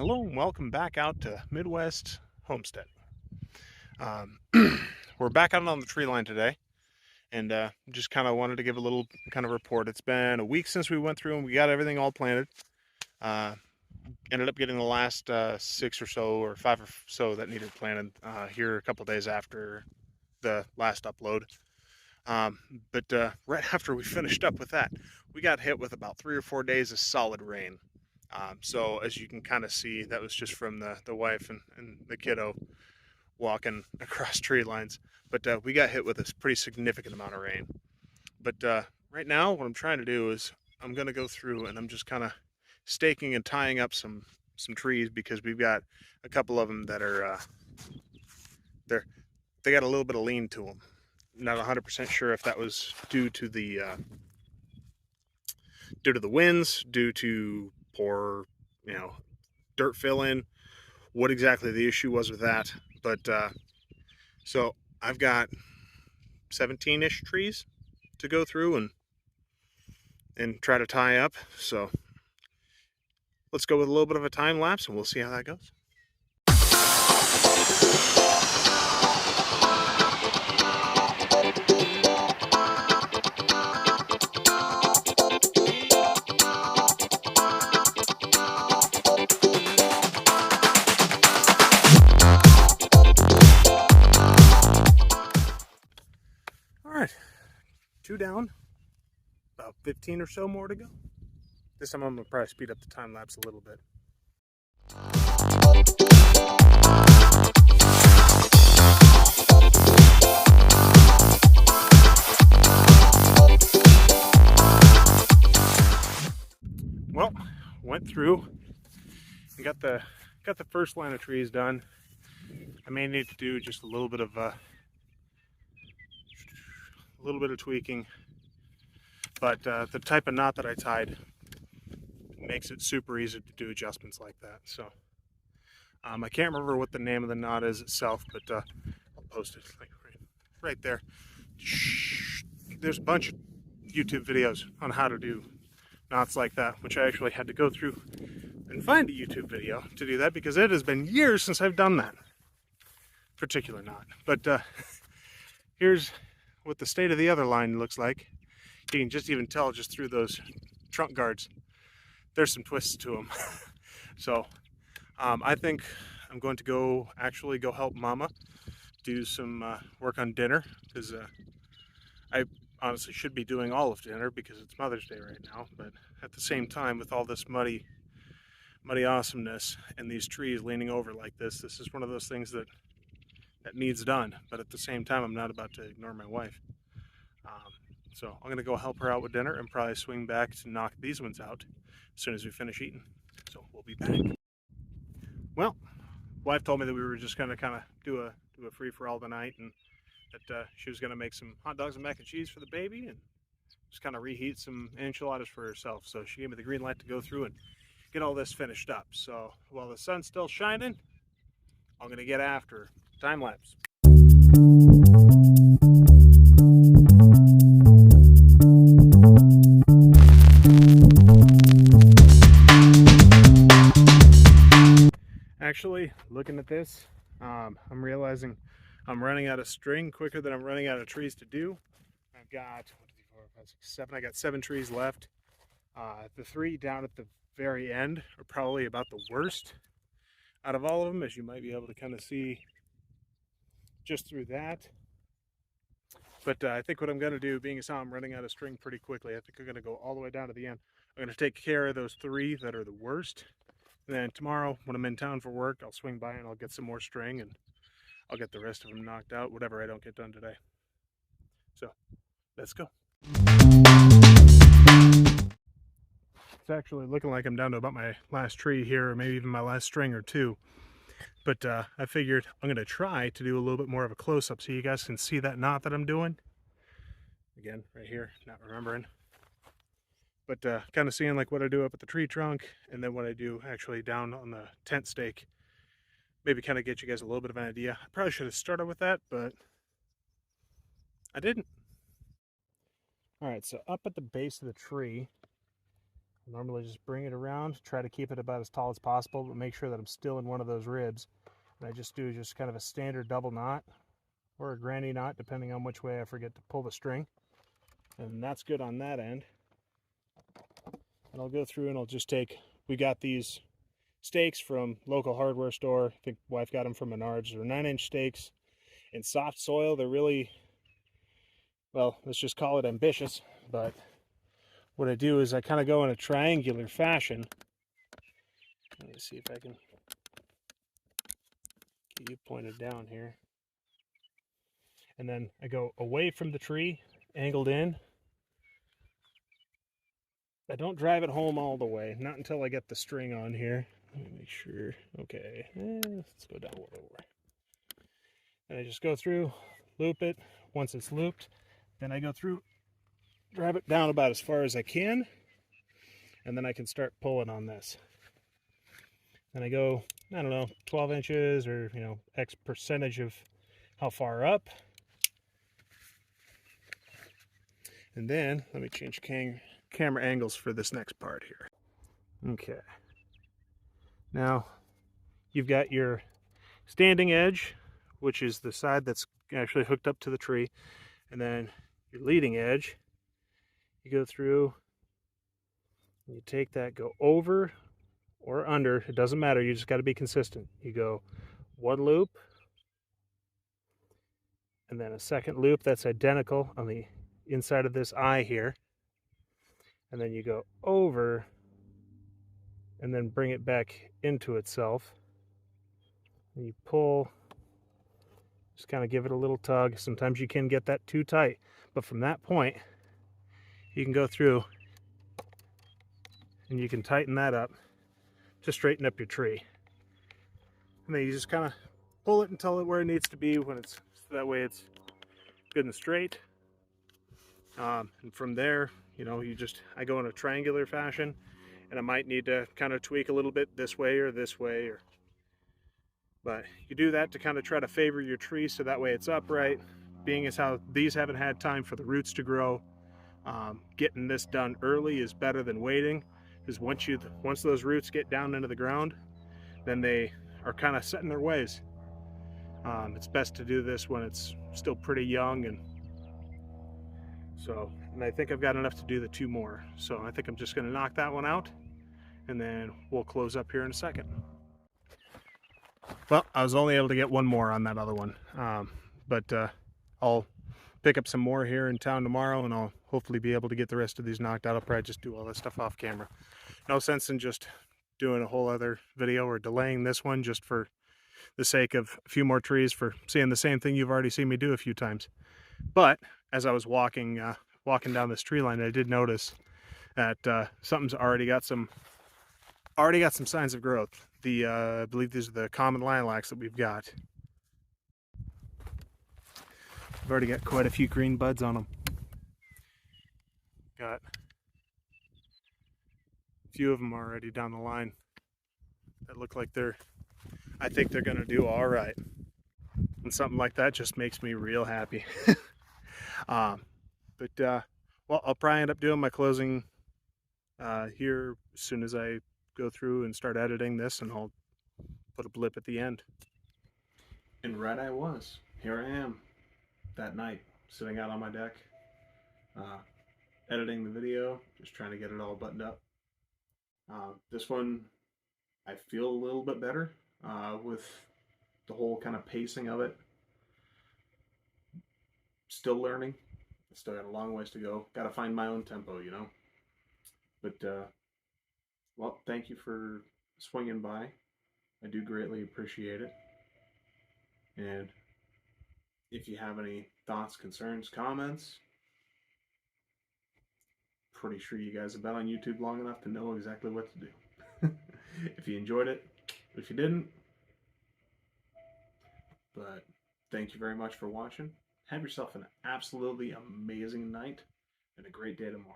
Hello and welcome back out to Midwest Homestead. Um, we're back out on the tree line today, and just kind of wanted to give a little kind of report. It's been a week since we went through and we got everything all planted. Uh, Ended up getting the last 6 or so, or 5 or so that needed planted here a couple days after the last upload. Um, but right after we finished up with that, we got hit with about 3 or 4 days of solid rain. So as you can kind of see, that was just from the wife and the kiddo walking across tree lines. But we got hit with a pretty significant amount of rain. But right now, what I'm trying to do is I'm going to go through and I'm just kind of staking and tying up some trees because we've got a couple of them that are they got a little bit of lean to them. Not 100% sure if that was due to the winds, due to poor, dirt fill in, what exactly the issue was with that. But so I've got 17-ish trees to go through and try to tie up. So let's go with a little bit of a time lapse and we'll see how that goes. All right, 2 down, about 15 or so more to go. This time I'm gonna probably speed up the time lapse a little bit. Well, went through and got the first line of trees done. I may need to do just a little bit of tweaking, but the type of knot that I tied makes it super easy to do adjustments like that. So I can't remember what the name of the knot is itself, but I'll post it like right there. There's a bunch of YouTube videos on how to do knots like that, which I actually had to go through and find a YouTube video to do that because it has been years since I've done that particular knot. But here's what the state of the other line looks like. You can just even tell just through those trunk guards, there's some twists to them. So I think I'm going to actually go help Mama do some work on dinner, because I honestly should be doing all of dinner because it's Mother's Day right now, but at the same time, with all this muddy awesomeness and these trees leaning over like this is one of those things that needs done. But at the same time, I'm not about to ignore my wife. So I'm gonna go help her out with dinner and probably swing back to knock these ones out as soon as we finish eating. So we'll be back. Well, wife told me that we were just gonna kind of do a free-for-all tonight, and that she was gonna make some hot dogs and mac and cheese for the baby and just kind of reheat some enchiladas for herself. So she gave me the green light to go through and get all this finished up. So while the sun's still shining, I'm gonna get after time lapse. Actually, looking at this, I'm realizing I'm running out of string quicker than I'm running out of trees to do. I've got 1, 2, 3, 4, 5, 6, 7. I got 7 trees left. The 3 down at the very end are probably about the worst out of all of them, as you might be able to kind of see just through that. But I think what I'm going to do, being as how I'm running out of string pretty quickly, I think I'm going to go all the way down to the end. I'm going to take care of those 3 that are the worst. And then tomorrow, when I'm in town for work, I'll swing by and I'll get some more string and I'll get the rest of them knocked out, whatever I don't get done today. So, let's go. It's actually looking like I'm down to about my last tree here, or maybe even my last string or 2. But I figured I'm going to try to do a little bit more of a close-up so you guys can see that knot that I'm doing. Again, right here, not remembering. But kind of seeing like what I do up at the tree trunk and then what I do actually down on the tent stake. Maybe kind of get you guys a little bit of an idea. I probably should have started with that, but I didn't. All right, so up at the base of the tree, Normally just bring it around, try to keep it about as tall as possible, but make sure that I'm still in one of those ribs. And I just do just kind of a standard double knot or a granny knot, depending on which way I forget to pull the string. And that's good on that end. And I'll go through and I'll just take, we got these stakes from local hardware store. I think wife got them from Menards. They're 9-inch stakes in soft soil. They're really, well, let's just call it ambitious. But what I do is I kind of go in a triangular fashion. Let me see if I can get you pointed down here. And then I go away from the tree, angled in. I don't drive it home all the way, not until I get the string on here. Let me make sure. Okay, let's go down a little more. And I just go through, loop it. Once it's looped, then I go through, drive it down about as far as I can, and then I can start pulling on this. And I go, I don't know, 12 inches or, you know, X percentage of how far up. And then, let me change camera angles for this next part here. Okay. Now, you've got your standing edge, which is the side that's actually hooked up to the tree, and then your leading edge. You go through, you take that, go over or under, it doesn't matter, you just got to be consistent. You go one loop, and then a second loop that's identical on the inside of this eye here, and then you go over and then bring it back into itself. And you pull, just kind of give it a little tug. Sometimes you can get that too tight, but from that point you can go through and you can tighten that up to straighten up your tree. And then you just kind of pull it until where it needs to be, when it's, so that way it's good and straight. And from there, you know, I go in a triangular fashion, and I might need to kind of tweak a little bit this way or this way, but you do that to kind of try to favor your tree so that way it's upright. Being as how these haven't had time for the roots to grow, getting this done early is better than waiting, because once those roots get down into the ground, then they are kind of set in their ways. It's best to do this when it's still pretty young, and I think I've got enough to do the 2 more. So I think I'm just going to knock that one out, and then we'll close up here in a second. Well, I was only able to get 1 more on that other one, but I'll pick up some more here in town tomorrow, and I'll hopefully be able to get the rest of these knocked out. I'll probably just do all this stuff off camera. No sense in just doing a whole other video or delaying this one just for the sake of a few more trees, for seeing the same thing you've already seen me do a few times. But as I was walking down this tree line, I did notice that something's already got some signs of growth. I believe these are the common lilacs that we've got. I've already got quite a few green buds on them. Got a few of them already down the line that look like I think they're gonna do all right. And something like that just makes me real happy. Well, I'll probably end up doing my closing here as soon as I go through and start editing this, and I'll put a blip at the end. And right I was. Here I am that night, sitting out on my deck, editing the video, just trying to get it all buttoned up. This one, I feel a little bit better with the whole kind of pacing of it. Still learning. Still got a long ways to go. Got to find my own tempo, you know. But, well, thank you for swinging by. I do greatly appreciate it. And if you have any thoughts, concerns, comments, pretty sure you guys have been on YouTube long enough to know exactly what to do. If you enjoyed it, if you didn't, but thank you very much for watching. Have yourself an absolutely amazing night and a great day tomorrow.